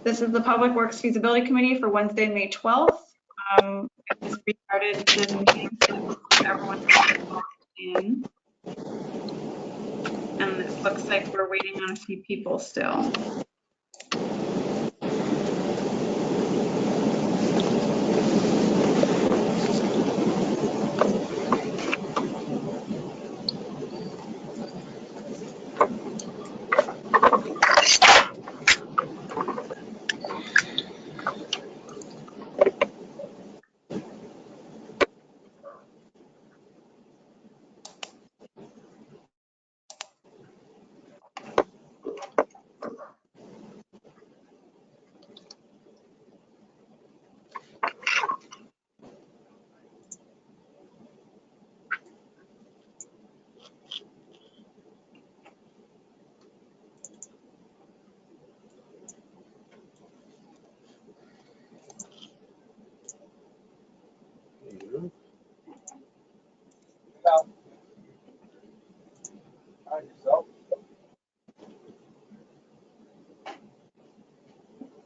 This is the Public Works Feasibility Committee for Wednesday, May 12th. I just restarted the meeting so everyone's in. And it looks like we're waiting on a few people still.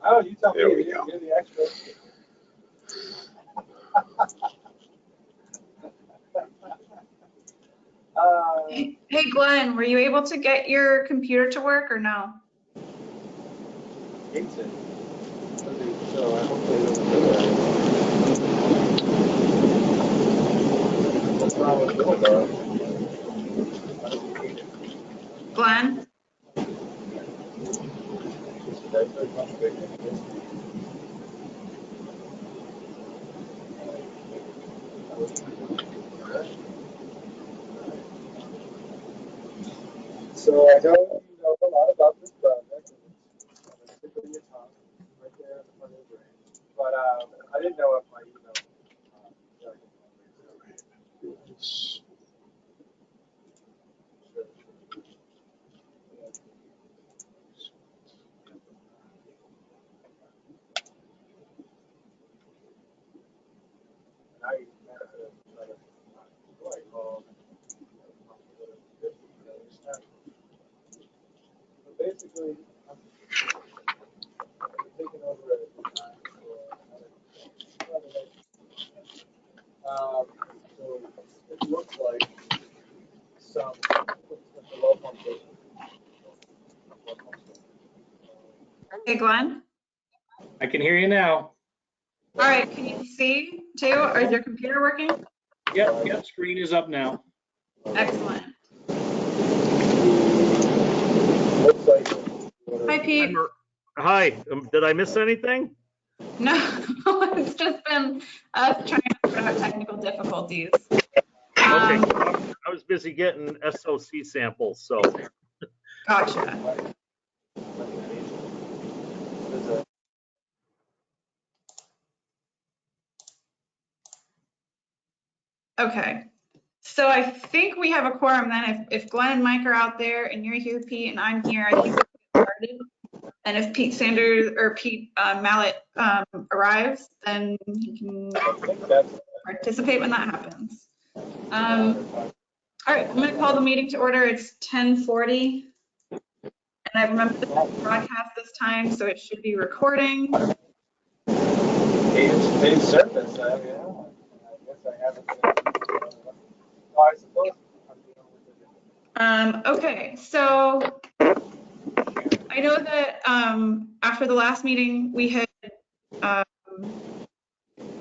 Oh, you tell me. There we go. You're the expert. Hey Glenn, were you able to get your computer to work or no? Hates it. So I hopefully it doesn't do that. What's wrong with Bill, though? How does he hate it? Glenn? That's very much bigger. So I know you know a lot about this project, and it's on the tip of your tongue, right there in the front of your brain. But I didn't know if my email. Basically, I'm taking over at the time for another. So it looks like some low punctuation. Hey Glenn? I can hear you now. All right, can you see too? Or is your computer working? Yep, screen is up now. Excellent. Looks like. Hi Pete. Hi, did I miss anything? No, it's just been us trying to sort out technical difficulties. Okay, I was busy getting SOC samples, so. Gotcha. Okay, so I think we have a quorum then. If Glenn and Mike are out there and you're here, Pete, and I'm here, I think we can get started. And if Pete Sanders or Pete Mallett arrives, then he can participate when that happens. All right, I'm going to call the meeting to order. It's 10:40. And I remember this is broadcast this time, so it should be recording. Page surface, yeah. I guess I haven't. Oh, I suppose. Okay, so I know that after the last meeting, we had,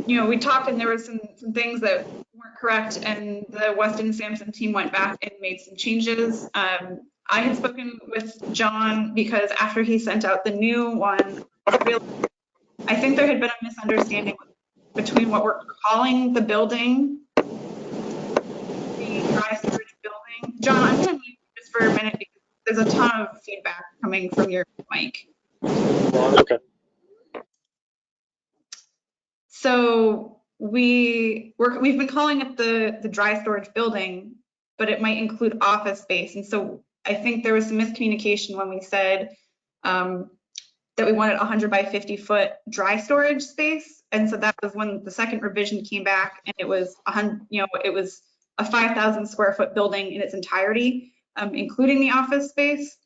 we talked and there were some things that weren't correct, and the Weston Sampson team went back and made some changes. I had spoken with John because after he sent out the new one, I think there had been a misunderstanding between what we're calling the building, the dry storage building. John, I'm going to mute you just for a minute because there's a ton of feedback coming from your mic. Okay. So we've been calling it the dry storage building, but it might include office space. And so I think there was some miscommunication when we said that we wanted 100 by 50 foot dry storage space. And so that was when the second revision came back, and it was it was a 5,000 square foot building in its entirety, including the office space.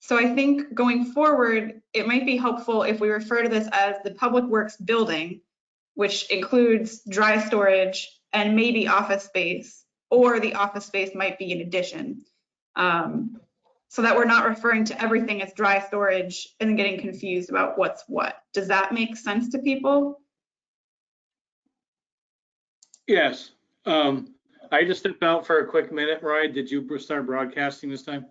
So I think going forward, it might be helpful if we refer to this as the Public Works building, which includes dry storage and maybe office space, or the office space might be in addition. So that we're not referring to everything as dry storage and then getting confused about what's what. Does that make sense to people? Yes. I just stepped out for a quick minute. Ryan, did you start broadcasting this time?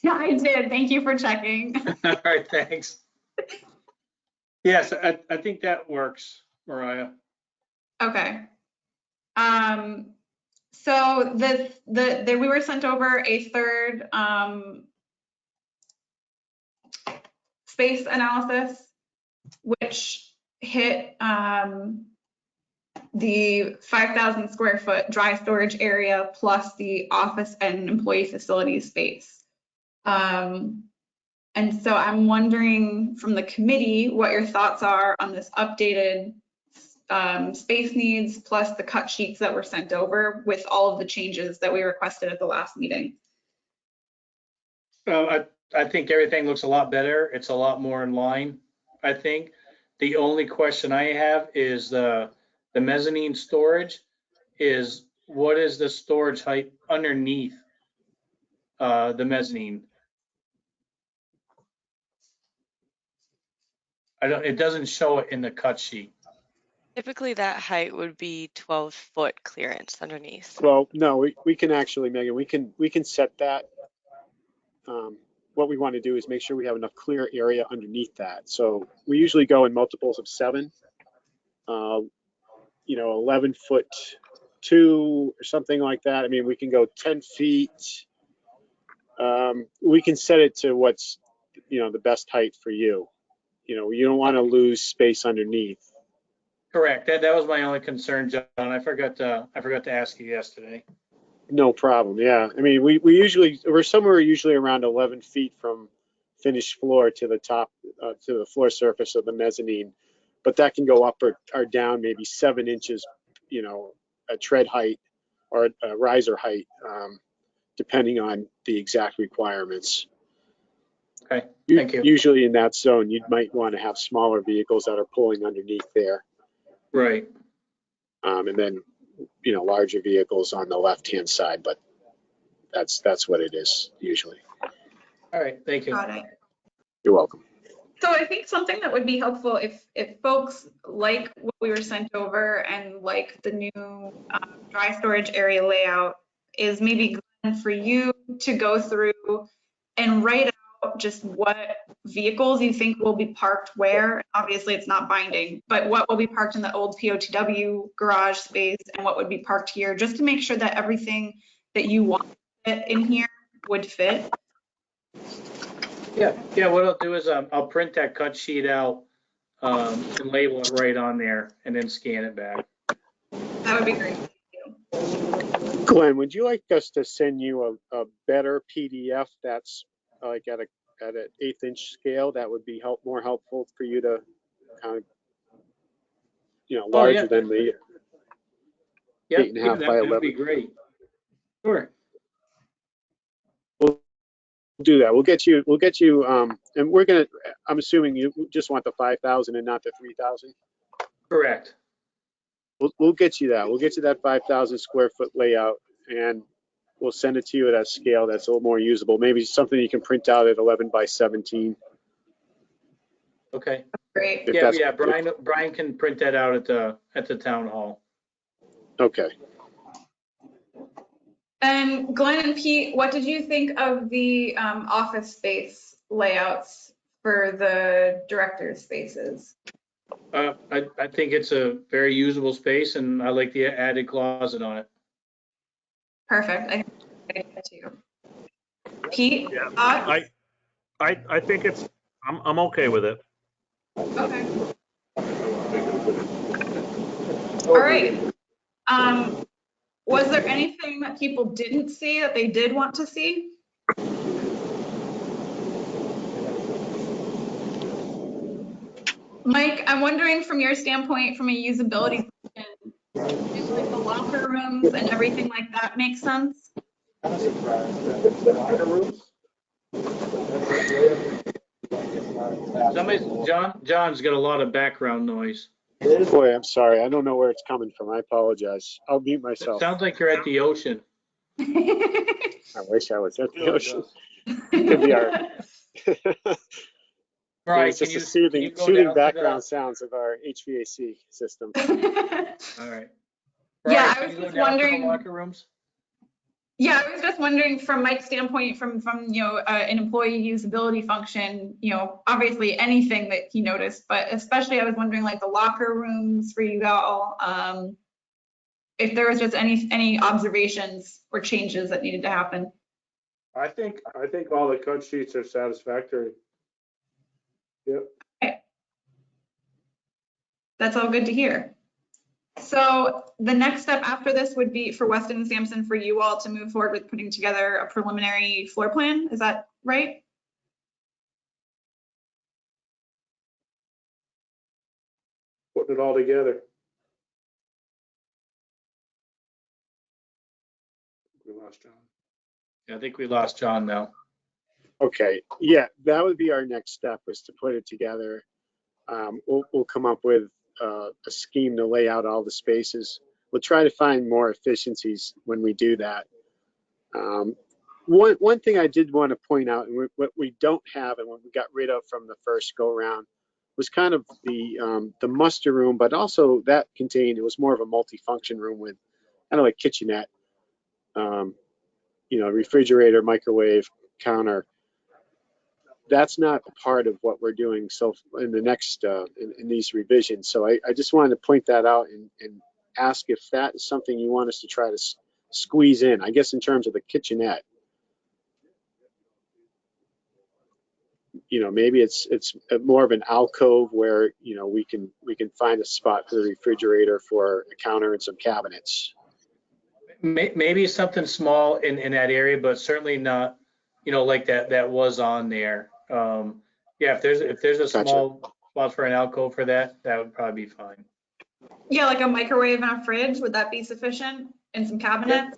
Yeah, I did. Thank you for checking. All right, thanks. Yes, I think that works, Mariah. Okay. So we were sent over a third space analysis, which hit the 5,000 square foot dry storage area plus the office and employee facility space. And so I'm wondering from the committee what your thoughts are on this updated space needs plus the cut sheets that were sent over with all of the changes that we requested at the last meeting. I think everything looks a lot better. It's a lot more in line, I think. The only question I have is the mezzanine storage is what is the storage height underneath the mezzanine? It doesn't show it in the cut sheet. Typically, that height would be 12-foot clearance underneath. Well, no, we can actually, Megan, we can set that. What we want to do is make sure we have enough clear area underneath that. So we usually go in multiples of 7. 11-foot 2 or something like that. I mean, we can go 10 feet. We can set it to what's, the best height for you. You don't want to lose space underneath. Correct. That was my only concern, John. I forgot to ask you yesterday. No problem. Yeah. I mean, we're somewhere usually around 11 feet from finished floor to the top, to the floor surface of the mezzanine, but that can go up or down maybe 7 inches, a tread height or a riser height, depending on the exact requirements. Okay. Thank you. Usually in that zone, you might want to have smaller vehicles that are pulling underneath there. Right. And then, larger vehicles on the left-hand side, but that's what it is usually. All right. Thank you. Got it. You're welcome. So I think something that would be helpful if folks like what we were sent over and like the new dry storage area layout is maybe Glenn, for you to go through and write out just what vehicles you think will be parked where. Obviously it's not binding, but what will be parked in the old POTW garage space and what would be parked here, just to make sure that everything that you want in here would fit. Yeah. What I'll do is I'll print that cut sheet out and label it right on there and then scan it back. That would be great. Glenn, would you like us to send you a better PDF that's like at an 1/8-inch scale? That would be more helpful for you to kind of, larger than the 8.5 by 11. That'd be great. Sure. We'll do that. We'll get you, and I'm assuming you just want the 5,000 and not the 3,000. Correct. We'll get you that. We'll get you that 5,000 square foot layout, and we'll send it to you at a scale that's a little more usable. Maybe something you can print out at 11 by 17. Okay. Great. Yeah. Brian can print that out at the town hall. Okay. And Glenn and Pete, what did you think of the office space layouts for the director's spaces? I think it's a very usable space, and I like the added closet on it. Perfect. I think that too. Pete, Yeah, thoughts? I think I'm okay with it. Okay. All right. Was there anything that people didn't see that they did want to see? Mike, I'm wondering from your standpoint, from a usability, do like the locker rooms and everything like that make sense? I'm surprised that the locker rooms. John's got a lot of background noise. Boy, I'm sorry. I don't know where it's coming from. I apologize. I'll mute It myself. sounds like you're at the ocean. I wish I was at the ocean. Could be our. Right, It's just can the you soothing go down to background sounds of our HVAC system. All right. Yeah, Brian, I can was you go just down to the wondering. locker rooms? Yeah, I was just wondering from Mike's standpoint, from an employee usability function, obviously anything that he noticed, but especially I was wondering like the locker rooms for you all, if there was just any observations or changes that needed to happen. I think all the cut sheets are satisfactory. Yep. That's all good to hear. So the next step after this would be for Weston and Sampson for you all to move forward with putting together a preliminary floor plan. Is that right? Putting it all together. We lost John. Yeah, I think we lost John now. Okay, yeah, that would be our next step, was to put it together. We'll come up with a scheme to lay out all the spaces. We'll try to find more efficiencies when we do that. One thing I did want to point out, and what we don't have and what we got rid of from the first go round, was kind of the muster room, but also that contained, it was more of a multi-function room with kind of like kitchenette, refrigerator, microwave, counter. That's not part of what we're doing. So in the next, in these revisions. So I just wanted to point that out and ask if that is something you want us to try to squeeze in, I guess, in terms of the kitchenette. Maybe it's more of an alcove where, we can find a spot for the refrigerator, for a counter and some cabinets. Maybe something small in that area, but certainly not, like that was on there. Yeah, if there's a small spot for an alcove for that would probably be fine. Yeah, like a microwave and a fridge, would that be sufficient? And some cabinets?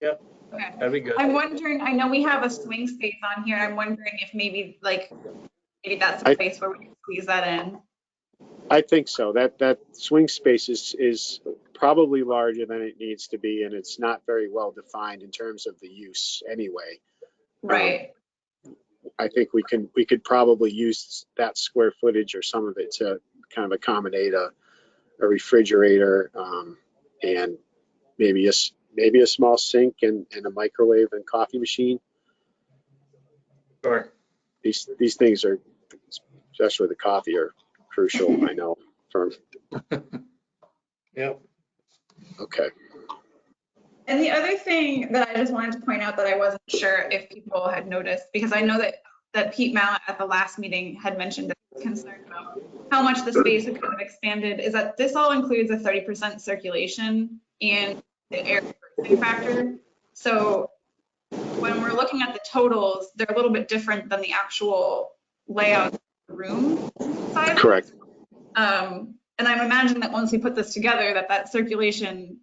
Yep. Okay. That'd be good. I'm wondering, I know we have a swing space on here. I'm wondering if maybe that's a space where we can squeeze that in. I think so. That swing space is probably larger than it needs to be, and it's not very well defined in terms of the use anyway. Right. I think we could probably use that square footage or some of it to kind of accommodate a refrigerator, and maybe a small sink and a microwave and coffee machine. Sure. These things are, especially the coffee, are crucial. I know. Yep. Okay. And the other thing that I just wanted to point out that I wasn't sure if people had noticed, because I know that Pete Mallet at the last meeting had mentioned that he was concerned about how much the space had kind of expanded, is that this all includes a 30% circulation and the air conditioning factor. So when we're looking at the totals, they're a little bit different than the actual layout of the room size. Correct. And I'm imagining that once we put this together, that circulation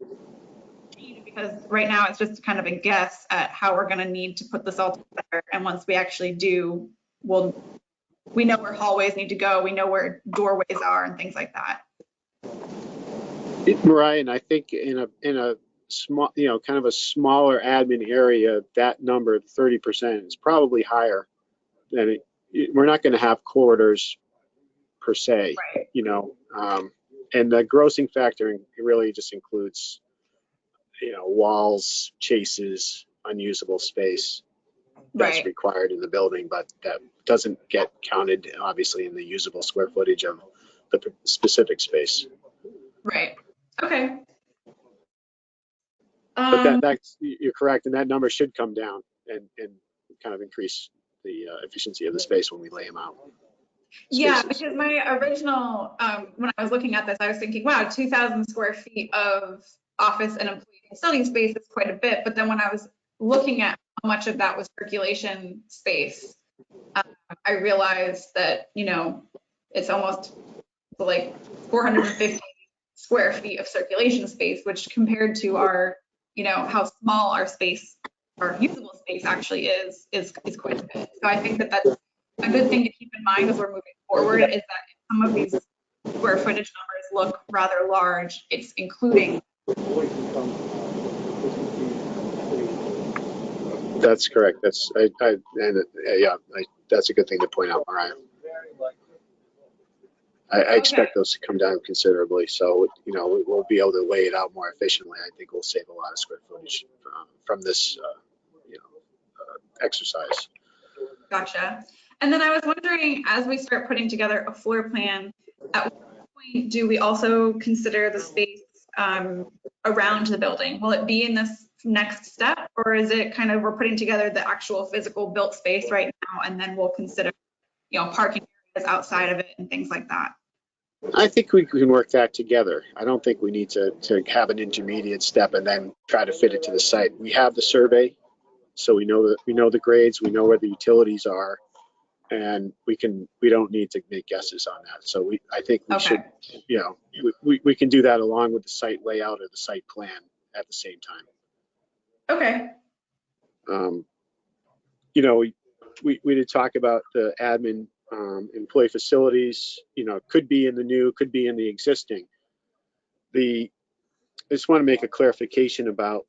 changed, because right now it's just kind of a guess at how we're going to need to put this all together. And once we actually do, we know where hallways need to go. We know where doorways are and things like that. Ryan, I think in a small, kind of a smaller admin area, that number, 30%, is probably higher than we're not going to have corridors per se, right. And the grossing factor really just includes, walls, chases, unusable space that's required in the building, but that doesn't get counted, obviously, in the usable square footage of the specific space. Right. Okay. But that's, you're correct, and that number should come down and kind of increase the efficiency of the space when we lay them out. Yeah, because my original, when I was looking at this, I was thinking, wow, 2,000 square feet of office and employee facility space is quite a bit. But then when I was looking at how much of that was circulation space, I realized that, it's almost like 450 square feet of circulation space, which compared to our, how small our space, our usable space actually is quite a bit. So I think that that's a good thing to keep in mind as we're moving forward, is that if some of these square footage numbers look rather large, it's including. That's correct. That's that's a good thing to point out, Mariah. I expect those to come down considerably. So, we'll be able to lay it out more efficiently. I think we'll save a lot of square footage from this, exercise. Gotcha. And then I was wondering, as we start putting together a floor plan, at what point do we also consider the space around the building? Will it be in this next step, or is it kind of we're putting together the actual physical built space right now, and then we'll consider, parking areas outside of it and things like that? I think we can work that together. I don't think we need to have an intermediate step and then try to fit it to the site. We have the survey, so we know the grades, we know where the utilities are, and we don't need to make guesses on that. So I think we should, we can do that along with the site layout or the site plan at the same time. Okay. We did talk about the admin employee facilities, could be in the new, could be in the existing. I just want to make a clarification about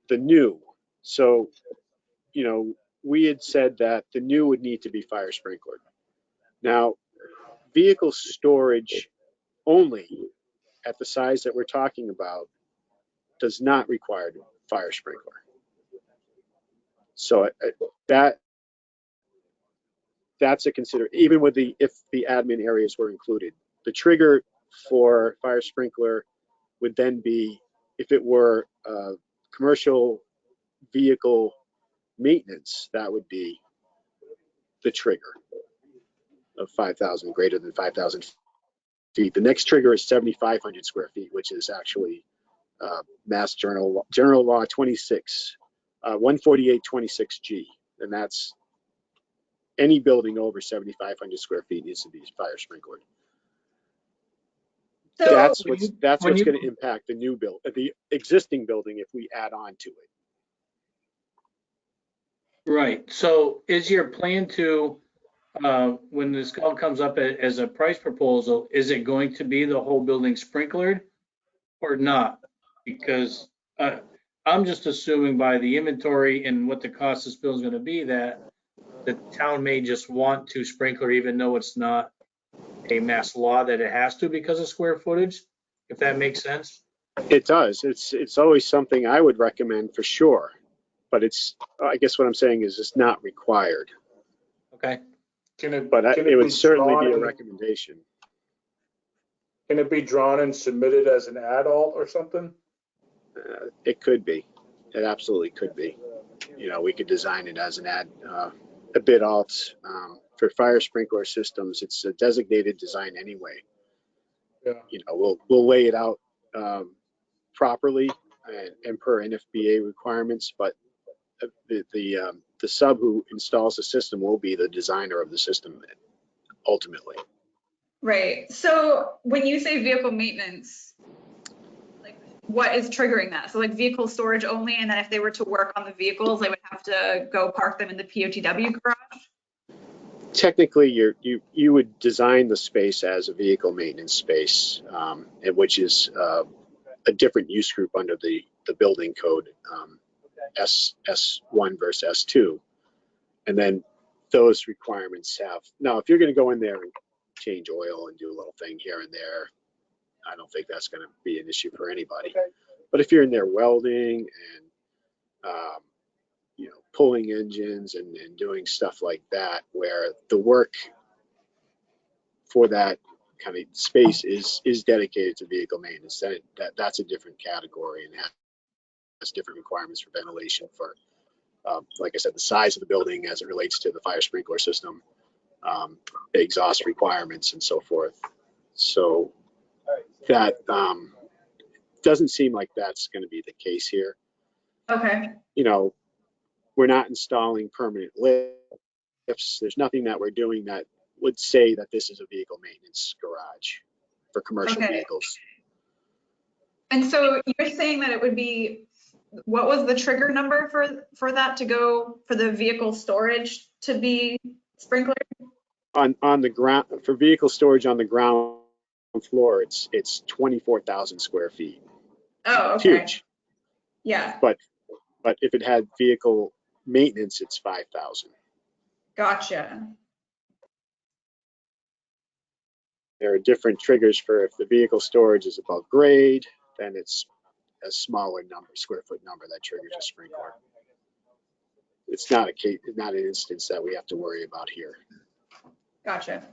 the new. So, we had said that the new would need to be fire sprinklered. Now, vehicle storage only at the size that we're talking about does not require fire sprinkler. So that's a consider, even with if the admin areas were included. The trigger for fire sprinkler would then be if it were commercial vehicle maintenance, that would be the trigger of 5,000, greater than 5,000 feet. The next trigger is 7,500 square feet, which is actually Mass General Law 26, 14826G, and that's any building over 7,500 square feet needs to be fire sprinklered. So That's what's going to impact the existing building if we add on to it. Right. So is your plan to, when this all comes up as a price proposal, is it going to be the whole building sprinklered or not? Because I'm just assuming by the inventory and what the cost of this building is going to be that the town may just want to sprinkler, even though it's not a mass law that it has to because of square footage, if that makes sense. It does. It's always something I would recommend for sure, but I guess what I'm saying is it's not required. Okay. It would certainly be a recommendation. Can it be drawn and submitted as an add-all or something? It could be. It absolutely could be. We could design it as a bid alt. For fire sprinkler systems, it's a designated design anyway. Yeah. We'll lay it out properly and per NFPA requirements, but the sub who installs the system will be the designer of the system ultimately. Right. So when you say vehicle maintenance, like what is triggering that? So like vehicle storage only, and then if they were to work on the vehicles, they would have to go park them in the POTW garage? Technically, you would design the space as a vehicle maintenance space, which is a different use group under the building code, S1 versus S2. And then those requirements now, if you're going to go in there and change oil and do a little thing here and there, I don't think that's going to be an issue for anybody. But if you're in there welding and pulling engines and doing stuff like that, where the work for that kind of space is dedicated to vehicle maintenance, that's a different category and has different requirements for ventilation, for like I said, the size of the building as it relates to the fire sprinkler system, exhaust requirements and so forth. So that doesn't seem like that's going to be the case here. Okay. We're not installing permanent lifts. There's nothing that we're doing that would say that this is a vehicle maintenance garage for commercial vehicles. And so you're saying that it would be what was the trigger number for that to go, for the vehicle storage to be sprinklered? On the ground, for vehicle storage on the ground floor, it's 24,000 square feet. Oh, It's okay. huge. Yeah, But if it had vehicle maintenance, it's 5,000. gotcha. There are different triggers for if the vehicle storage is above grade, then it's a smaller number, square foot number that triggers a sprinkler. It's not an instance that we have to worry about here. Gotcha.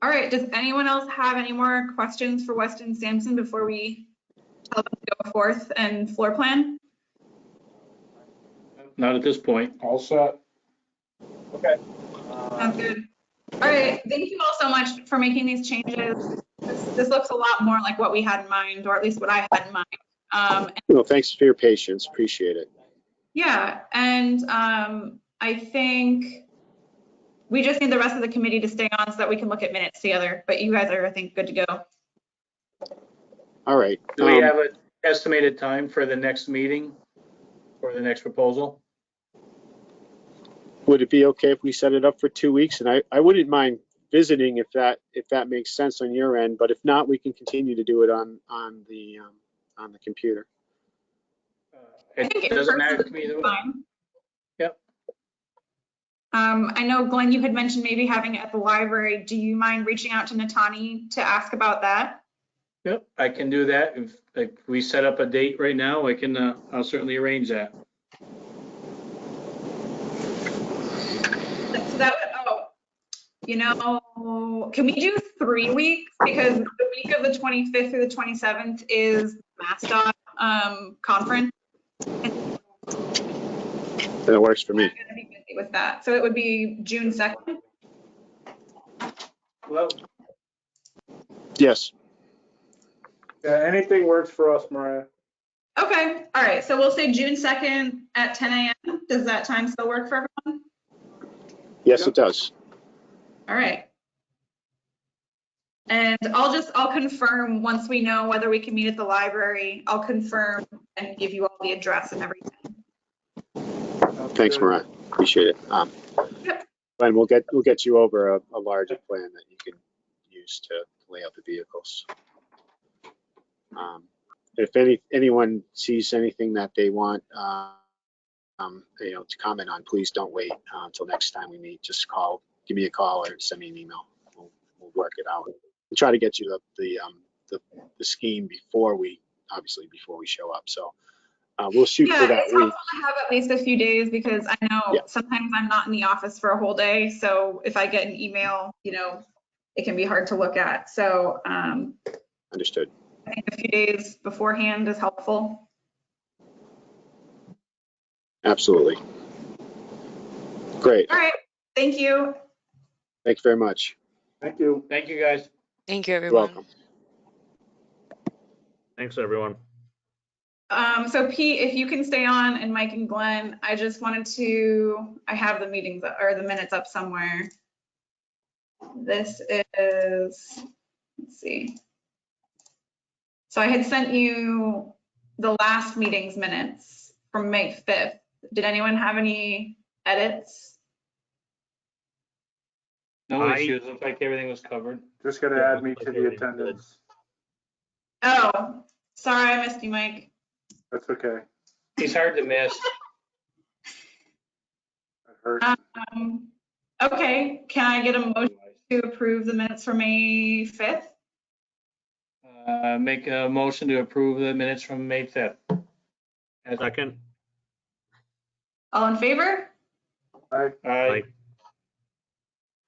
All right, does anyone else have any more questions for Weston Sampson before we tell them to go forth and floor plan? Not at this point. All set. Okay. Sounds good. All right, thank you all so much for making these changes. This looks a lot more like what we had in mind, or at least what I had in mind. Well, thanks for your patience. Appreciate it. Yeah, and I think we just need the rest of the committee to stay on so that we can look at minutes together, but you guys are, I think, good to go. All right. Do we have an estimated time for the next meeting, for the next proposal? Would it be okay if we set it up for 2 weeks? And I wouldn't mind visiting if that makes sense on your end, but if not, we can continue to do it on the computer. I think It in doesn't person matter to me either way. fine. Yep. I know, Glenn, you had mentioned maybe having it at the library. Do you mind reaching out to Natani to ask about that? Yep, I can do that. If we set up a date right now, I can, I'll certainly arrange that. So that would, oh, you know, can we do 3 weeks? Because the week of the 25th through the 27th is MassDOT conference. That works for me. I'm gonna be busy with that. So it would be June 2nd. Well, Yes. Yeah, anything works for us, Mariah. Okay, all right. So we'll say June 2nd at 10 a.m. Does that time still work for everyone? Yes, it does. All right. And I'll confirm once we know whether we can meet at the library. I'll confirm and give you all the address and everything. Thanks, Mariah. Appreciate it. Yep. And we'll get you over a larger plan that you can use to lay out the vehicles. If anyone sees anything that they want, to comment on, please don't wait until next time we meet. Just give me a call or send me an email. We'll work it out. We'll try to get you the scheme before we show up. So we'll shoot for that it's week. helpful to have at least a few days because I know sometimes I'm not in the office for a whole day. So if I get an email, it can be hard to look at. So Understood. I think a few days beforehand is helpful. Absolutely. Great. All right. Thank you. Thank you very much. Thank you. thank you, guys. Thank you, You're everyone. welcome. Thanks, everyone. So Pete, if you can stay on, and Mike and Glenn, I just wanted to, I have the meetings or the minutes up somewhere. This is, let's see. So I had sent you the last meeting's minutes from May 5th. Did anyone have any edits? No issues. Looks like everything was covered. Just gotta add me to the attendance. Oh, sorry, I missed you, Mike. That's okay. He's hard to miss. That hurt. Okay, can I get a motion to approve the minutes for May 5th? Make a motion to approve the minutes from May 5th. Second. All in favor? Bye. Aye.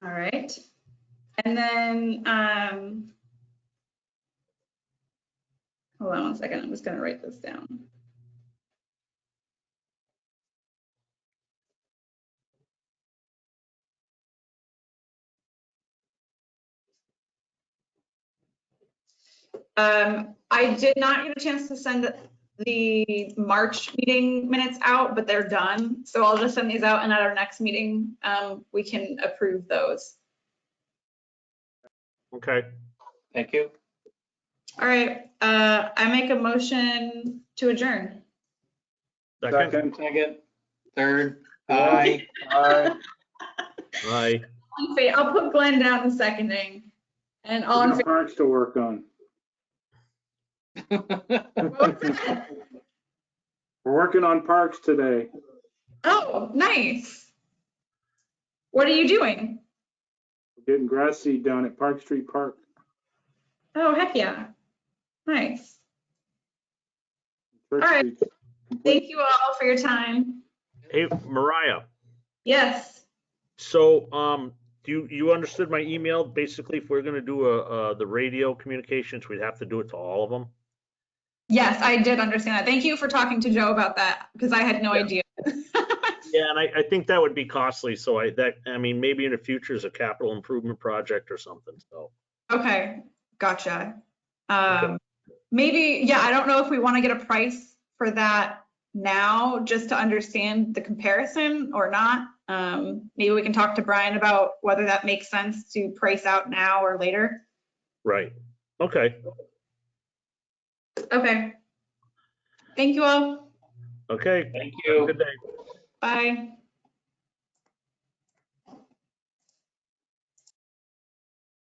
All right. And then, hold on one second, I'm just gonna write this down. I did not get a chance to send the March meeting minutes out, but they're done. So I'll just send these out, and at our next meeting, we can approve those. Okay. Thank you. All right, I make a motion to adjourn. Second. Second, third, aye. Aye. Aye. I'll put Glenn down in seconding. And all We in got favor. parks to work on. We're working on parks today. Oh, nice. What are you doing? We're getting grass seed down at Park Street Park. Oh, heck yeah. Nice. Church All right. Street's complete. Thank you all for your time. Hey, Mariah, Yes. so, you understood my email? Basically, if we're gonna do the radio communications, we'd have to do it to all of them? Yes, I did understand that. Thank you for talking to Joe about that because I had no idea. Yeah, and I think that would be costly, so I mean, maybe in the future as a capital improvement project or something, so. Okay, gotcha. Okay. Maybe, yeah, I don't know if we want to get a price for that now, just to understand the comparison or not. Maybe we can talk to Brian about whether that makes sense to price out now or later. Right, okay, Okay. Thank you all. okay. Thank Have a you. good day. Bye.